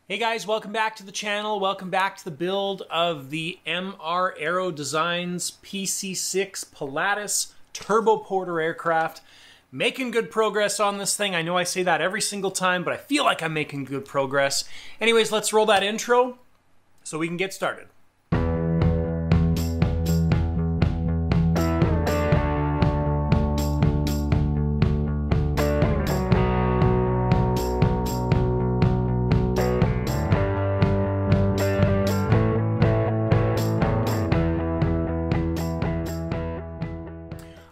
Hey guys, welcome back to the channel. Welcome back to the build of the Aerodesign's PC-6 Pilatus turboporter aircraft. Making good progress on this thing. I know I say that every single time, but I feel like I'm making good progress. Anyways, let's roll that intro so we can get started.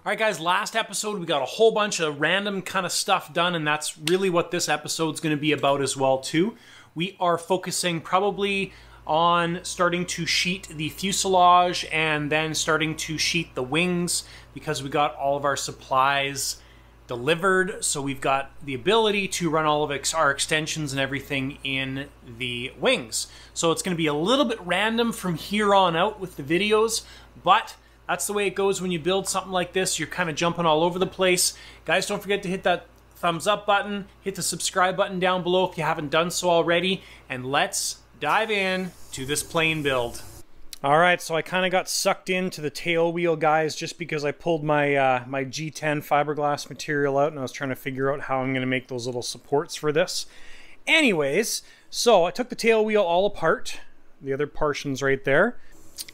Alright guys, last episode we got a whole bunch of random kind of stuff done, and that's really what this episode's going to be about as well too. We are focusing probably on starting to sheet the fuselage and then starting to sheet the wings because we got all of our supplies delivered, so we've got the ability to run all of our extensions and everything in the wings. So it's going to be a little bit random from here on out with the videos, but that's the way it goes when you build something like this. You're kind of jumping all over the place. Guys, don't forget to hit that thumbs up button. Hit the subscribe button down below if you haven't done so already. And let's dive in to this plane build. All right, so I kind of got sucked into the tail wheel, guys, just because I pulled my, my G10 fiberglass material out and I was trying to figure out how I'm going to make those little supports for this. Anyways, so I took the tail wheel all apart. The other portion's right there.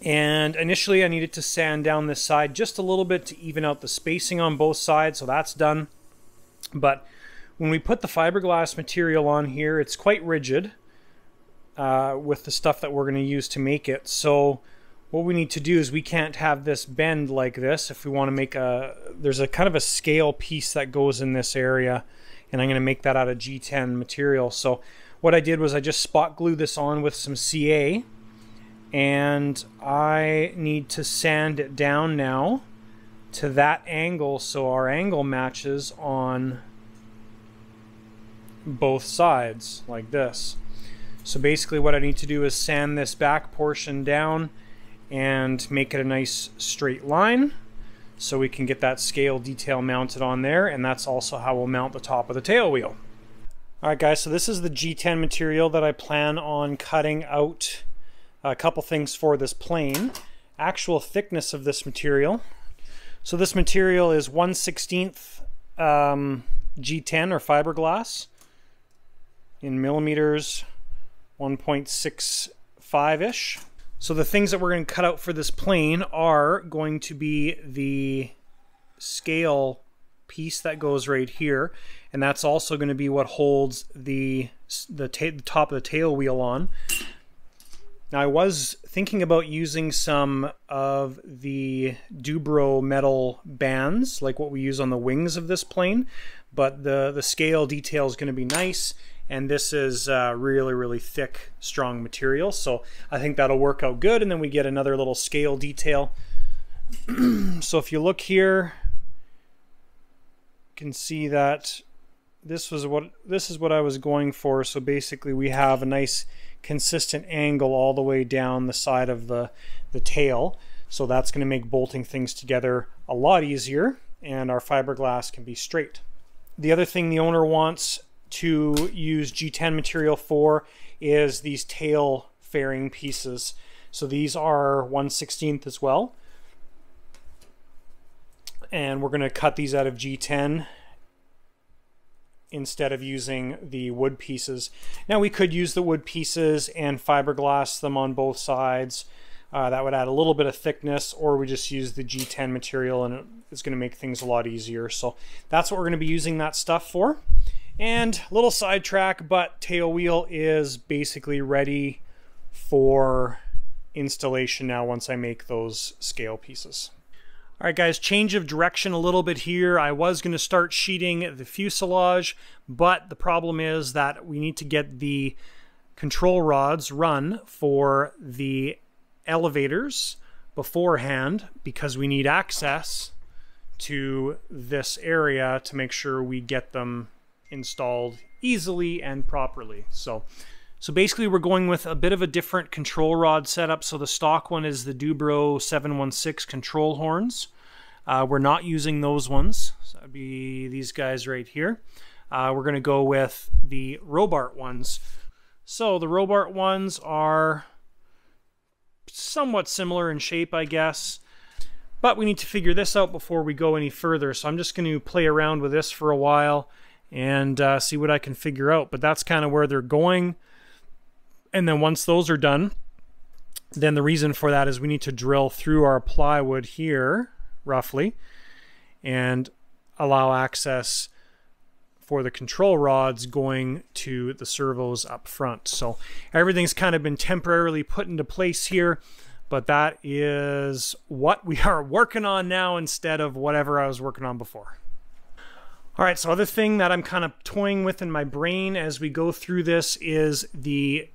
And initially I needed to sand down this side just a little bit to even out the spacing on both sides, so that's done. But when we put the fiberglass material on here, it's quite rigid with the stuff that we're going to use to make it. So what we need to do is we can't have this bend like this if we want to make there's a kind of a scale piece that goes in this area, and I'm going to make that out of G10 material. So what I did was I just spot glued this on with some CA. And I need to sand it down now to that angle so our angle matches on both sides like this. So basically what I need to do is sand this back portion down and make it a nice straight line so we can get that scale detail mounted on there, and that's also how we'll mount the top of the tail wheel. Alright guys, so this is the G10 material that I plan on cutting out a couple things for this plane. Actual thickness of this material. So this material is 1/16 G10 or fiberglass in millimeters, 1.65-ish. So the things that we're going to cut out for this plane are going to be the scale piece that goes right here, and that's also going to be what holds the top of the tail wheel on. Now I was thinking about using some of the Dubro metal bands, like what we use on the wings of this plane, but the scale detail is going to be nice, and this is really, really thick, strong material, so I think that'll work out good, and then we get another little scale detail. So if you look here, you can see that this is what I was going for. So basically we have a nice consistent angle all the way down the side of the tail, so that's going to make bolting things together a lot easier, and our fiberglass can be straight. The other thing the owner wants to use G10 material for is these tail fairing pieces. So these are 1/16 as well, and we're going to cut these out of G10 instead of using the wood pieces. Now we could use the wood pieces and fiberglass them on both sides. That would add a little bit of thickness, or we just use the G10 material and it's going to make things a lot easier. So that's what we're going to be using that stuff for. And a little sidetrack, but tail wheel is basically ready for installation now once I make those scale pieces. Alright guys, change of direction a little bit here. I was going to start sheeting the fuselage, but the problem is that we need to get the control rods run for the elevators beforehand because we need access to this area to make sure we get them installed easily and properly. So basically we're going with a bit of a different control rod setup. So the stock one is the Dubro 716 control horns. We're not using those ones. So that'd be these guys right here. We're going to go with the Robart ones. So the Robart ones are somewhat similar in shape, I guess. But we need to figure this out before we go any further. So I'm just going to play around with this for a while and see what I can figure out. But that's kind of where they're going. And then once those are done, then the reason for that is we need to drill through our plywood here, roughly, and allow access for the control rods going to the servos up front. So everything's kind of been temporarily put into place here, but that is what we are working on now instead of whatever I was working on before. All right, so other thing that I'm kind of toying with in my brain as we go through this is the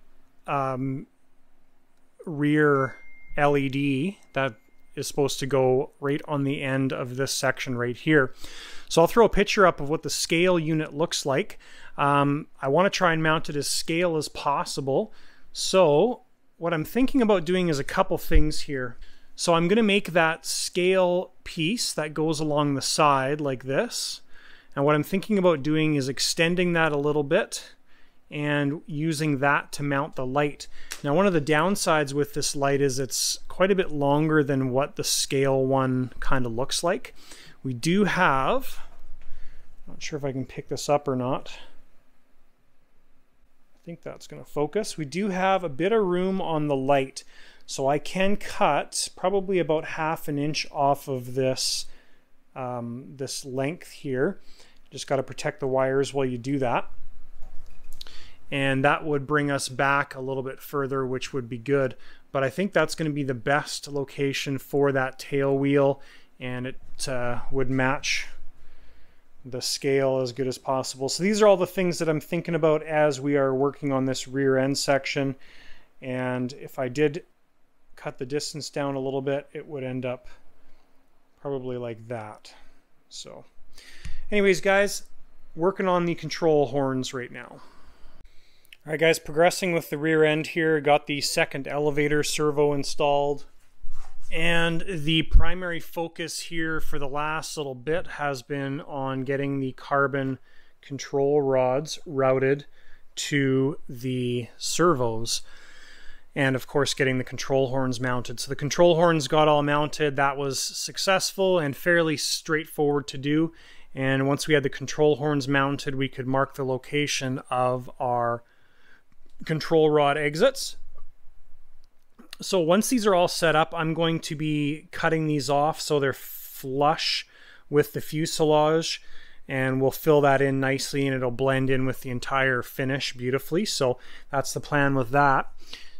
rear LED that is supposed to go right on the end of this section right here. So I'll throw a picture up of what the scale unit looks like. I want to try and mount it as scale as possible. So what I'm thinking about doing is a couple things here. So I'm going to make that scale piece that goes along the side like this. And what I'm thinking about doing is extending that a little bit and using that to mount the light. Now, one of the downsides with this light is it's quite a bit longer than what the scale one kind of looks like. We do have, not sure if I can pick this up or not. I think that's going to focus. We do have a bit of room on the light, so I can cut probably about 1/2 inch off of this this length here. Just got to protect the wires while you do that. And that would bring us back a little bit further, which would be good. But I think that's going to be the best location for that tail wheel, and it would match the scale as good as possible. So these are all the things that I'm thinking about as we are working on this rear end section. And if I did cut the distance down a little bit, it would end up probably like that. So anyways, guys, working on the control horns right now. All right, guys, progressing with the rear end here. Got the second elevator servo installed. And the primary focus here for the last little bit has been on getting the carbon control rods routed to the servos. And of course, getting the control horns mounted. So the control horns got all mounted. That was successful and fairly straightforward to do. And once we had the control horns mounted, we could mark the location of our control rod exits. So once these are all set up, I'm going to be cutting these off so they're flush with the fuselage, and we'll fill that in nicely and it'll blend in with the entire finish beautifully. So that's the plan with that.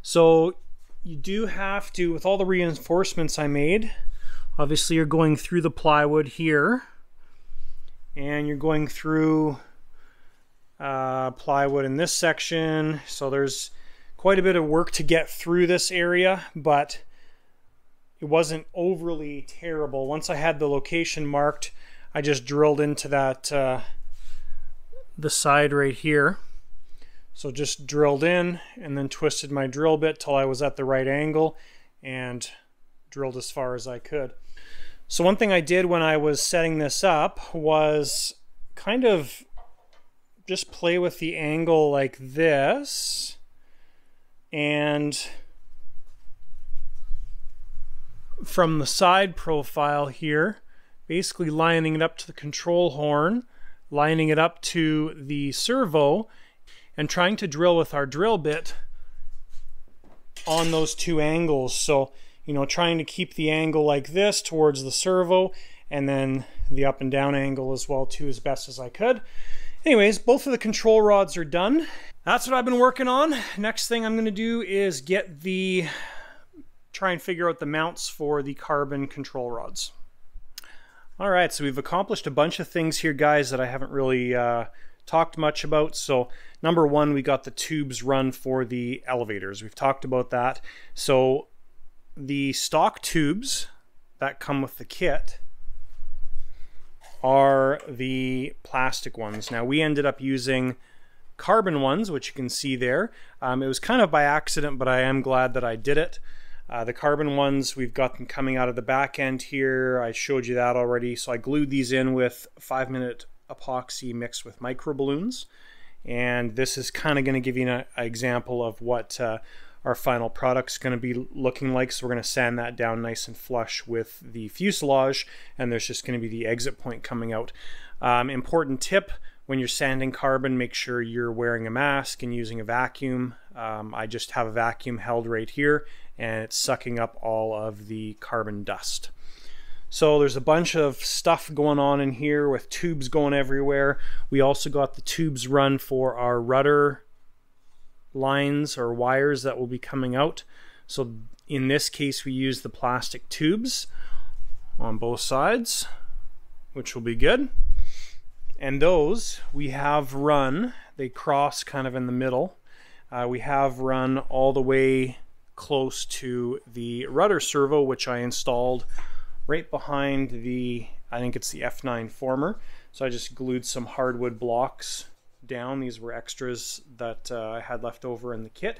So you do have to, with all the reinforcements I made, obviously you're going through the plywood here, and you're going through plywood in this section. So there's quite a bit of work to get through this area, but it wasn't overly terrible. Once I had the location marked, I just drilled into that the side right here. So just drilled in and then twisted my drill bit till I was at the right angle and drilled as far as I could. So one thing I did when I was setting this up was kind of just play with the angle like this, and from the side profile here, basically lining it up to the control horn, lining it up to the servo, and trying to drill with our drill bit on those two angles. So, you know, trying to keep the angle like this towards the servo, and then the up and down angle as well too, as best as I could. Anyways, both of the control rods are done. That's what I've been working on. Next thing I'm going to do is try and figure out the mounts for the carbon control rods. All right, so we've accomplished a bunch of things here, guys, that I haven't really talked much about. So number one, we got the tubes run for the elevators. We've talked about that. So the stock tubes that come with the kit are the plastic ones. Now, we ended up using carbon ones, which you can see there. It was kind of by accident, but I am glad that I did it. The carbon ones, we've got them coming out of the back end here. I showed you that already. So I glued these in with 5-minute epoxy mixed with micro balloons. and this is kind of going to give you an example of what our final product's going to be looking like. So we're going to sand that down nice and flush with the fuselage, and there's just going to be the exit point coming out. Important tip: when you're sanding carbon, make sure you're wearing a mask and using a vacuum. I just have a vacuum held right here, and it's sucking up all of the carbon dust. So there's a bunch of stuff going on in here with tubes going everywhere. We also got the tubes run for our rudder lines or wires that will be coming out. So in this case, we use the plastic tubes on both sides, which will be good. And those we have run, they cross kind of in the middle. We have run all the way close to the rudder servo, which I installed right behind the, I think it's the F9 former. So I just glued some hardwood blocks down. These were extras that I had left over in the kit,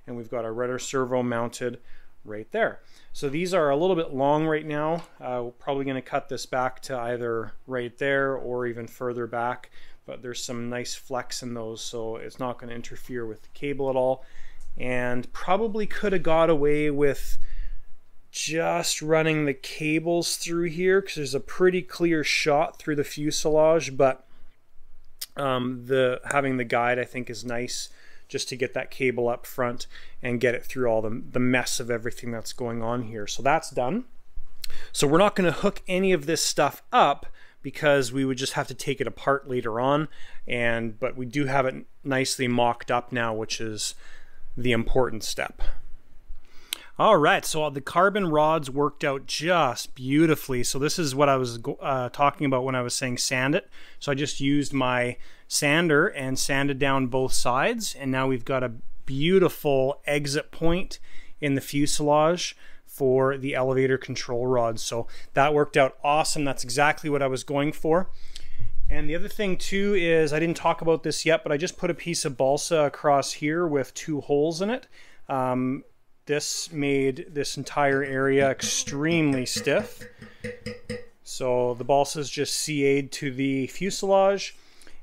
and we've got our rudder servo mounted right there. So these are a little bit long right now. We're probably going to cut this back to either right there or even further back, but there's some nice flex in those, so it's not going to interfere with the cable at all. And probably could have got away with just running the cables through here because there's a pretty clear shot through the fuselage, but having the guide I think is nice, just to get that cable up front and get it through all the mess of everything that's going on here. So that's done. So we're not going to hook any of this stuff up because we would just have to take it apart later on, but we do have it nicely mocked up now, which is the important step. All right, so the carbon rods worked out just beautifully. So this is what I was talking about when I was saying sand it. So I just used my sander and sanded down both sides, and now we've got a beautiful exit point in the fuselage for the elevator control rods. So that worked out awesome. That's exactly what I was going for. And the other thing too is, I didn't talk about this yet, but I just put a piece of balsa across here with 2 holes in it. This made this entire area extremely stiff. So the balsa is just CA'd to the fuselage,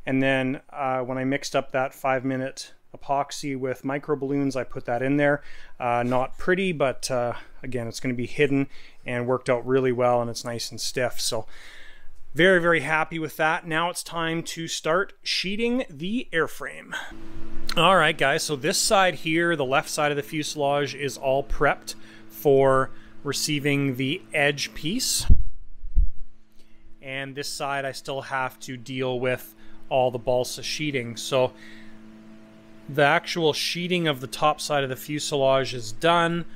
and then when I mixed up that 5-minute epoxy with micro balloons, I put that in there. Not pretty, but again, it's going to be hidden, and worked out really well, and it's nice and stiff. So very, very happy with that. Now it's time to start sheeting the airframe. All right, guys, so this side here, the left side of the fuselage, is all prepped for receiving the edge piece. And this side I still have to deal with all the balsa sheeting. So the actual sheeting of the top side of the fuselage is done.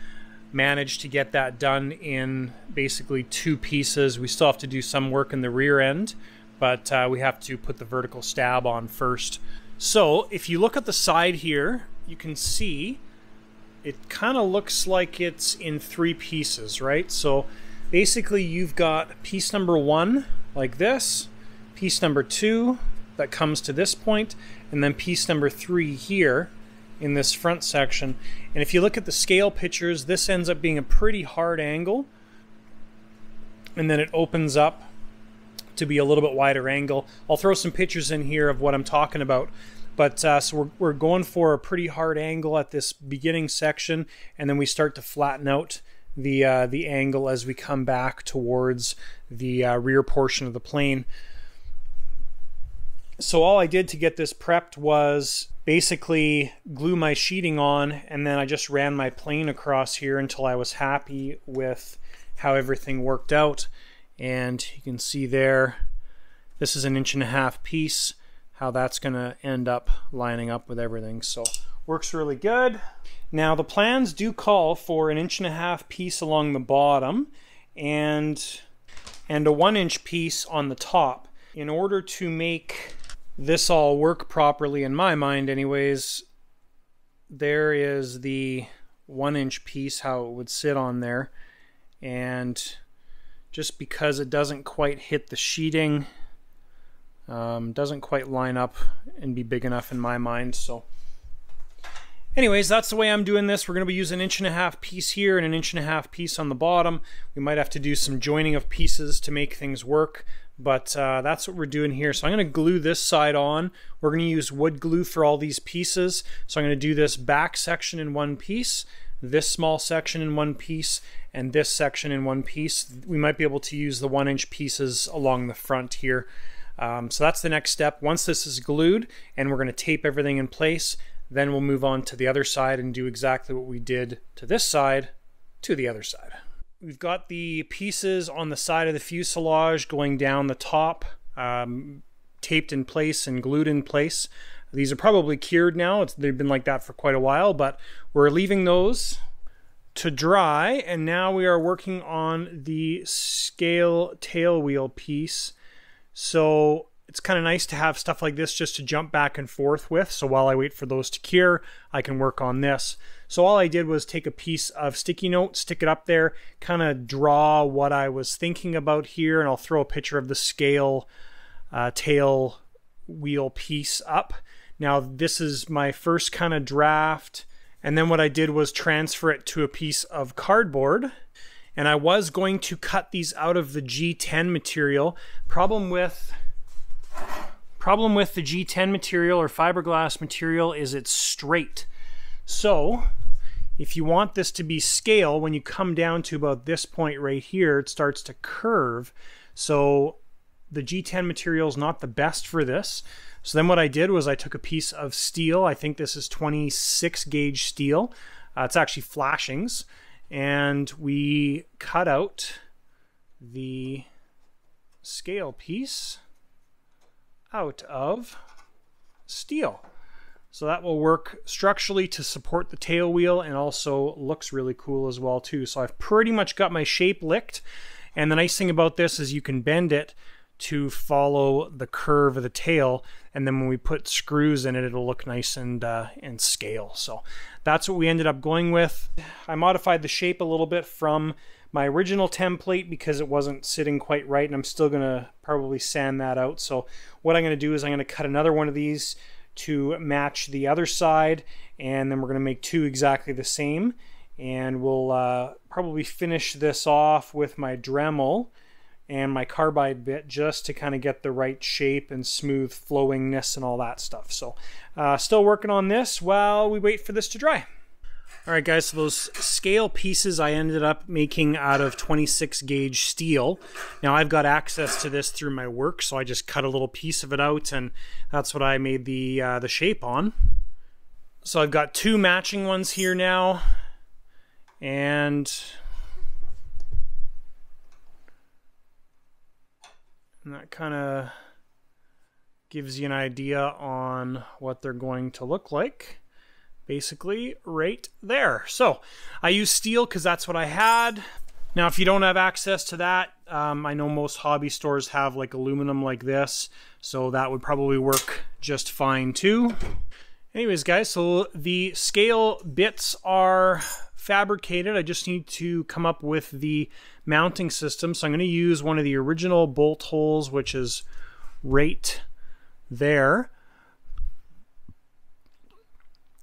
Managed to get that done in basically 2 pieces. We still have to do some work in the rear end, but we have to put the vertical stab on first. So if you look at the side here, you can see it kind of looks like it's in 3 pieces, right? So basically you've got piece number 1 like this, piece number 2 that comes to this point, and then piece number 3 here in this front section. And if you look at the scale pictures, this ends up being a pretty hard angle, and then it opens up to be a little bit wider angle. I'll throw some pictures in here of what I'm talking about. But so we're going for a pretty hard angle at this beginning section, and then we start to flatten out the angle as we come back towards the rear portion of the plane. So all I did to get this prepped was basically glue my sheeting on, and then I just ran my plane across here until I was happy with how everything worked out. And you can see there, this is an 1.5 inch piece, how that's going to end up lining up with everything. So works really good. Now the plans do call for an 1.5 inch piece along the bottom and a 1 inch piece on the top. In order to make this all work properly, in my mind anyways, there is the 1 inch piece, how it would sit on there, and just because it doesn't quite hit the sheeting, doesn't quite line up and be big enough in my mind. So anyways, that's the way I'm doing this. We're going to be using an 1.5 inch piece here and an 1.5 inch piece on the bottom. We might have to do some joining of pieces to make things work, But that's what we're doing here. So I'm going to glue this side on. We're going to use wood glue for all these pieces. So I'm going to do this back section in one piece, this small section in one piece, and this section in one piece. We might be able to use the 1-inch pieces along the front here. So that's the next step. Once this is glued and we're going to tape everything in place, then we'll move on to the other side and do exactly what we did to this side to the other side. We've got the pieces on the side of the fuselage going down the top, taped in place and glued in place. These are probably cured now. They've been like that for quite a while, but we're leaving those to dry, and now we are working on the scale tail wheel piece. So it's kind of nice to have stuff like this just to jump back and forth with. So while I wait for those to cure, I can work on this. So all I did was take a piece of sticky note, stick it up there, kind of draw what I was thinking about here, and I'll throw a picture of the scale tail wheel piece up. Now this is my first kind of draft, and then what I did was transfer it to a piece of cardboard. And I was going to cut these out of the G10 material. Problem with the G10 material or fiberglass material is it's straight. So if you want this to be scale, when you come down to about this point right here, it starts to curve. So the G10 material is not the best for this. So then what I did was I took a piece of steel. I think this is 26 gauge steel. It's actually flashings. And we cut out the scale piece out of steel. So that will work structurally to support the tail wheel, and also looks really cool as well too. So I've pretty much got my shape licked, and the nice thing about this is you can bend it to follow the curve of the tail, and then when we put screws in it, it'll look nice and scale. So that's what we ended up going with. I modified the shape a little bit from my original template because it wasn't sitting quite right, and I'm still gonna probably sand that out. So what I'm gonna do is I'm gonna cut another one of these to match the other side, and then we're gonna make two exactly the same, and we'll probably finish this off with my Dremel and my carbide bit just to kind of get the right shape and smooth flowingness and all that stuff. So still working on this while we wait for this to dry. All right guys, so those scale pieces I ended up making out of 26 gauge steel. Now I've got access to this through my work, so I just cut a little piece of it out, and that's what I made the shape on. So I've got two matching ones here now, and that kind of gives you an idea on what they're going to look like. Basically right there. So I use steel because that's what I had. Now if you don't have access to that, I know most hobby stores have like aluminum like this, so that would probably work just fine too. Anyways guys, so the scale bits are fabricated. I just need to come up with the mounting system. So I'm going to use one of the original bolt holes, which is right there.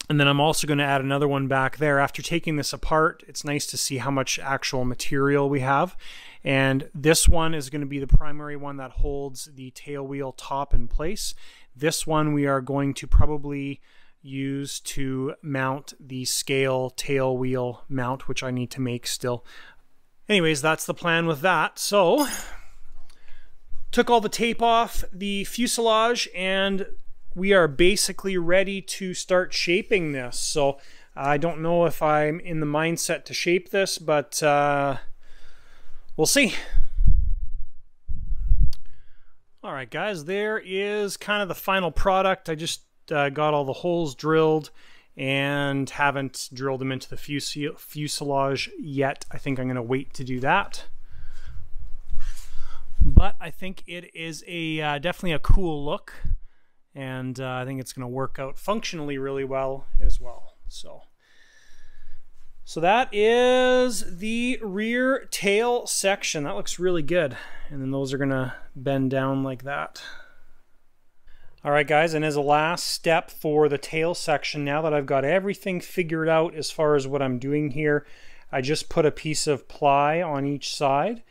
And then I'm also going to add another one back there. After taking this apart, it's nice to see how much actual material we have. And this one is going to be the primary one that holds the tail wheel top in place. This one we are going to probably use to mount the scale tail wheel mount, which I need to make still. Anyways, that's the plan with that. So, took all the tape off the fuselage, and we are basically ready to start shaping this. So I don't know if I'm in the mindset to shape this, but we'll see. All right, guys, there is kind of the final product. I just got all the holes drilled and haven't drilled them into the fuselage yet. I think I'm going to wait to do that. But I think it is a definitely a cool look. And I think it's going to work out functionally really well as well. So that is the rear tail section. That looks really good. And then those are going to bend down like that. All right, guys, and as a last step for the tail section, now that I've got everything figured out as far as what I'm doing here, I just put a piece of ply on each side.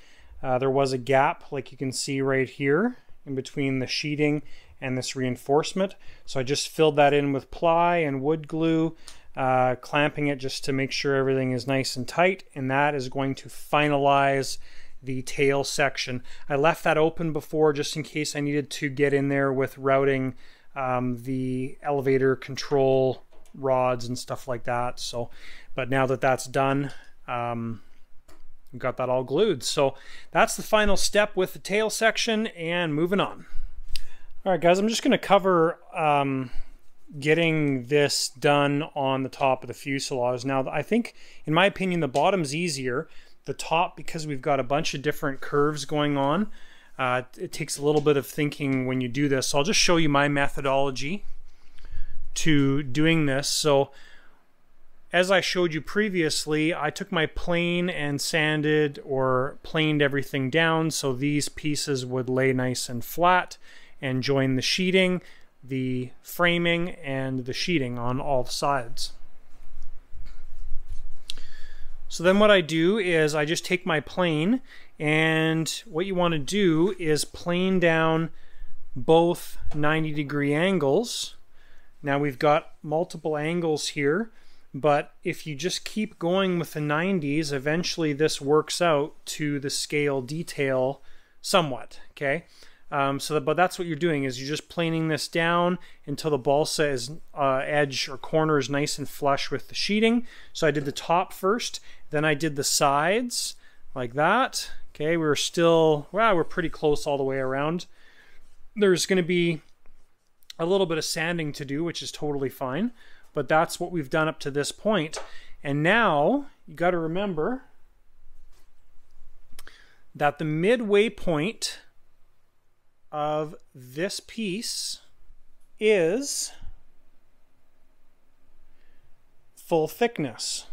there was a gap, like you can see right here, in between the sheeting and this reinforcement. So I just filled that in with ply and wood glue, clamping it just to make sure everything is nice and tight, and that is going to finalize the tail section. I left that open before just in case I needed to get in there with routing the elevator control rods and stuff like that. So, but now that that's done, we've got that all glued. So that's the final step with the tail section, and moving on. All right, guys, I'm just going to cover getting this done on the top of the fuselage. Now, I think, in my opinion, the bottom's easier. The top, because we've got a bunch of different curves going on, it takes a little bit of thinking when you do this. So I'll just show you my methodology to doing this. So as I showed you previously, I took my plane and sanded or planed everything down so these pieces would lay nice and flat and join the sheeting, the framing, and the sheeting on all sides. So then what I do is I just take my plane, and what you want to do is plane down both 90-degree angles. Now we've got multiple angles here, but if you just keep going with the 90s, eventually this works out to the scale detail somewhat, okay? But that's what you're doing, is you're just planing this down until the balsa is edge or corner is nice and flush with the sheeting. So I did the top first, then I did the sides like that. Okay, we're still, well, we're pretty close all the way around. There's going to be a little bit of sanding to do, which is totally fine, but that's what we've done up to this point. And now you got to remember that the midway point of this piece is full thickness.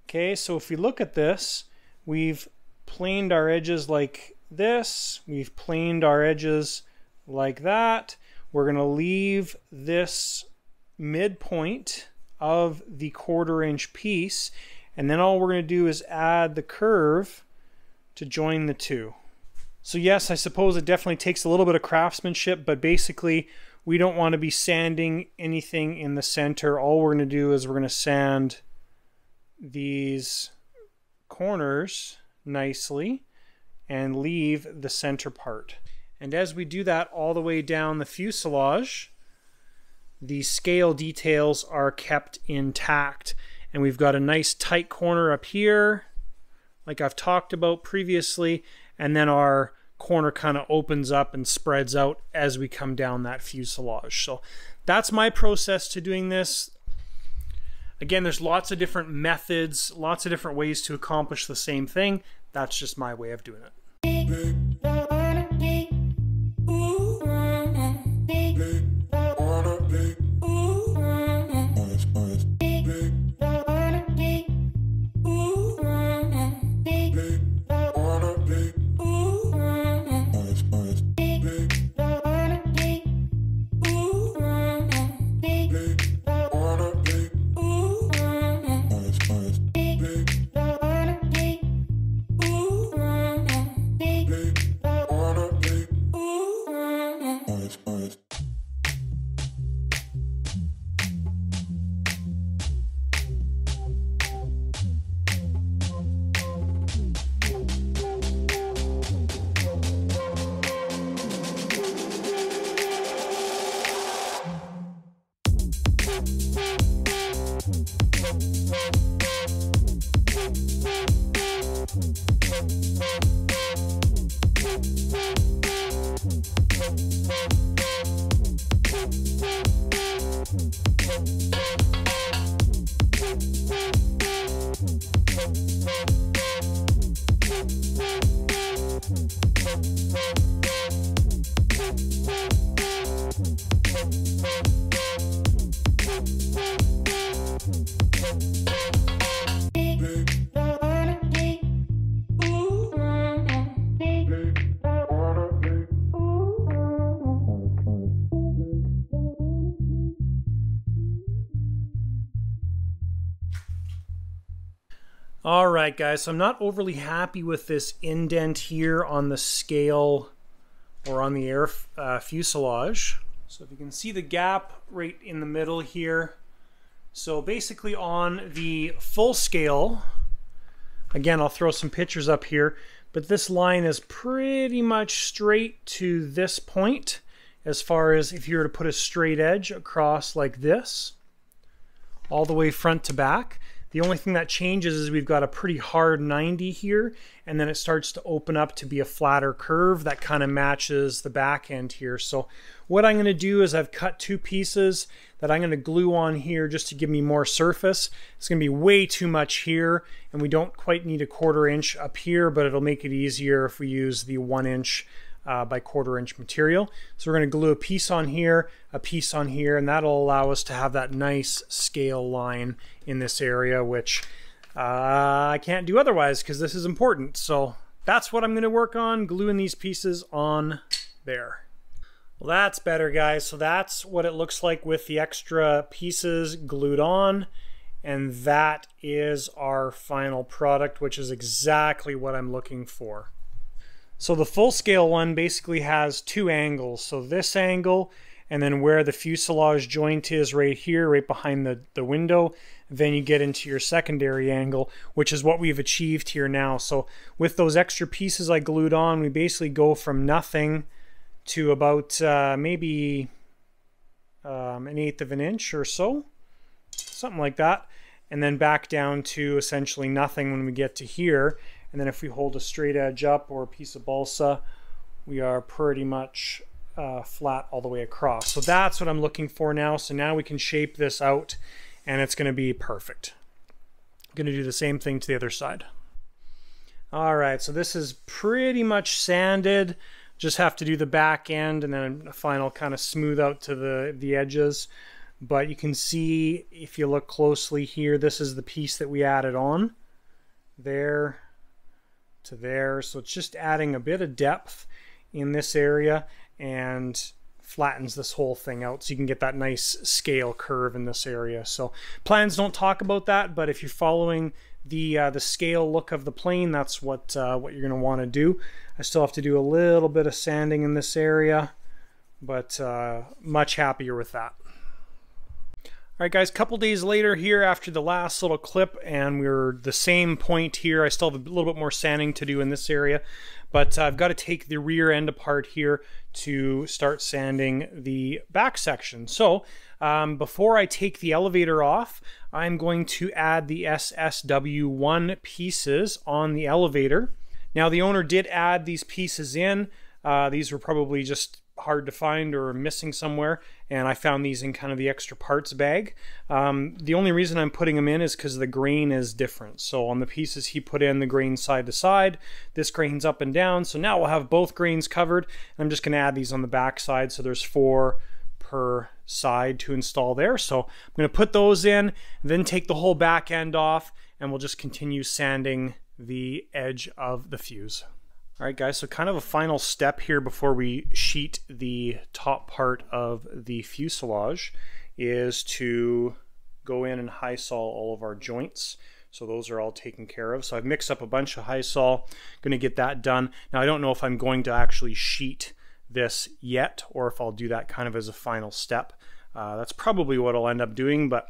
Okay, so if we look at this, we've planed our edges like this, we've planed our edges like that. We're going to leave this midpoint of the 1/4 inch piece, and then all we're going to do is add the curve to join the two. So yes, I suppose it definitely takes a little bit of craftsmanship, but basically we don't want to be sanding anything in the center. All we're going to do is we're going to sand these corners nicely and leave the center part. And as we do that all the way down the fuselage, the scale details are kept intact. And we've got a nice tight corner up here, like I've talked about previously, and then our corner kind of opens up and spreads out as we come down that fuselage. So that's my process to doing this. Again, there's lots of different methods, lots of different ways to accomplish the same thing. That's just my way of doing it. All right, guys, so I'm not overly happy with this indent here on the scale or on the air fuselage. So if you can see the gap right in the middle here. So basically on the full scale, again, I'll throw some pictures up here, but this line is pretty much straight to this point as far as if you were to put a straight edge across like this, all the way front to back. The only thing that changes is we've got a pretty hard 90 here, and then it starts to open up to be a flatter curve that kind of matches the back end here. So what I'm going to do is I've cut two pieces that I'm going to glue on here just to give me more surface. It's going to be way too much here, and we don't quite need a 1/4 inch up here, but it'll make it easier if we use the 1 inch by 1/4 inch material. So we're going to glue a piece on here, a piece on here, and that'll allow us to have that nice scale line in this area, which I can't do otherwise because this is important. So that's what I'm going to work on, gluing these pieces on there. Well, that's better, guys. So that's what it looks like with the extra pieces glued on, and that is our final product, which is exactly what I'm looking for. So the full scale one basically has two angles. So this angle, and then where the fuselage joint is right here, right behind the window, then you get into your secondary angle, which is what we've achieved here now. So with those extra pieces I glued on, we basically go from nothing to about maybe 1/8 of an inch or so, something like that, and then back down to essentially nothing when we get to here. And then if we hold a straight edge up or a piece of balsa, we are pretty much flat all the way across. So that's what I'm looking for now. So now we can shape this out and it's going to be perfect. I'm going to do the same thing to the other side. All right, so this is pretty much sanded. Just have to do the back end and then a final kind of smooth out to the edges. But you can see if you look closely here, this is the piece that we added on there to there. So it's just adding a bit of depth in this area and flattens this whole thing out so you can get that nice scale curve in this area. So plans don't talk about that, but if you're following the scale look of the plane, that's what you're going to want to do. I still have to do a little bit of sanding in this area, but much happier with that. All right, guys, a couple days later here after the last little clip, and we're the same point here. I still have a little bit more sanding to do in this area, but I've got to take the rear end apart here to start sanding the back section. So before I take the elevator off, I'm going to add the SSW1 pieces on the elevator. Now, the owner did add these pieces in. These were probably just hard to find or missing somewhere, and I found these in kind of the extra parts bag. The only reason I'm putting them in is because the grain is different. So on the pieces he put in the grain side to side, this grain's up and down, so now we'll have both grains covered. I'm just going to add these on the back side, so there's 4 per side to install there. So I'm going to put those in, then take the whole back end off, and we'll just continue sanding the edge of the fuse. All right, guys, so kind of a final step here before we sheet the top part of the fuselage is to go in and high sol all of our joints. So those are all taken care of. So I've mixed up a bunch of high sol, going to get that done. Now, I don't know if I'm going to actually sheet this yet or if I'll do that kind of as a final step. That's probably what I'll end up doing, but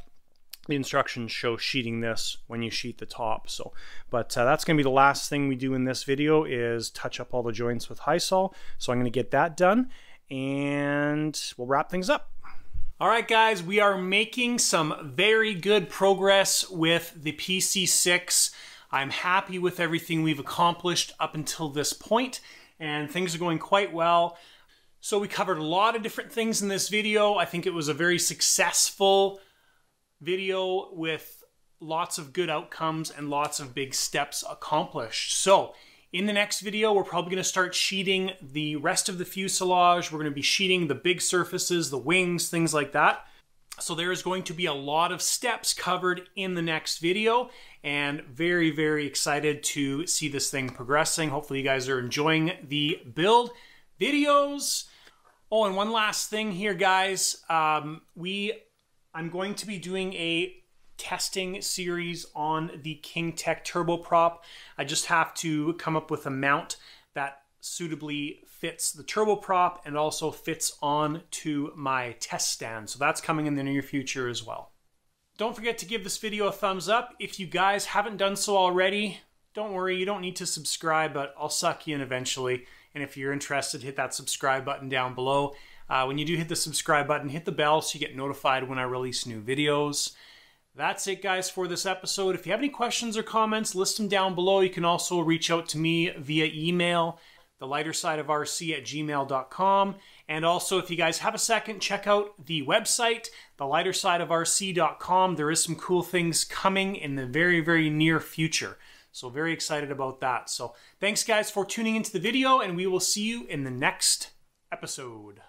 the instructions show sheeting this when you sheet the top. So, but that's going to be the last thing we do in this video is touch up all the joints with high sol. So I'm going to get that done and we'll wrap things up. All right, guys, we are making some very good progress with the PC-6. I'm happy with everything we've accomplished up until this point, and things are going quite well. So we covered a lot of different things in this video. I think it was a very successful video with lots of good outcomes and lots of big steps accomplished. So in the next video, we're probably going to start sheeting the rest of the fuselage. We're going to be sheeting the big surfaces, the wings, things like that. So there is going to be a lot of steps covered in the next video, and very, very excited to see this thing progressing. Hopefully you guys are enjoying the build videos. Oh, and one last thing here, guys. I'm going to be doing a testing series on the Kingtech turboprop. I just have to come up with a mount that suitably fits the turboprop and also fits on to my test stand. So that's coming in the near future as well. Don't forget to give this video a thumbs up. If you guys haven't done so already, don't worry, you don't need to subscribe, but I'll suck you in eventually. And if you're interested, hit that subscribe button down below. When you do hit the subscribe button, hit the bell so you get notified when I release new videos. That's it, guys, for this episode. If you have any questions or comments, list them down below. You can also reach out to me via email, thelightersideofrc@gmail.com. And also, if you guys have a second, check out the website, thelightersideofrc.com. There is some cool things coming in the very, very near future. So very excited about that. So thanks, guys, for tuning into the video, and we will see you in the next episode.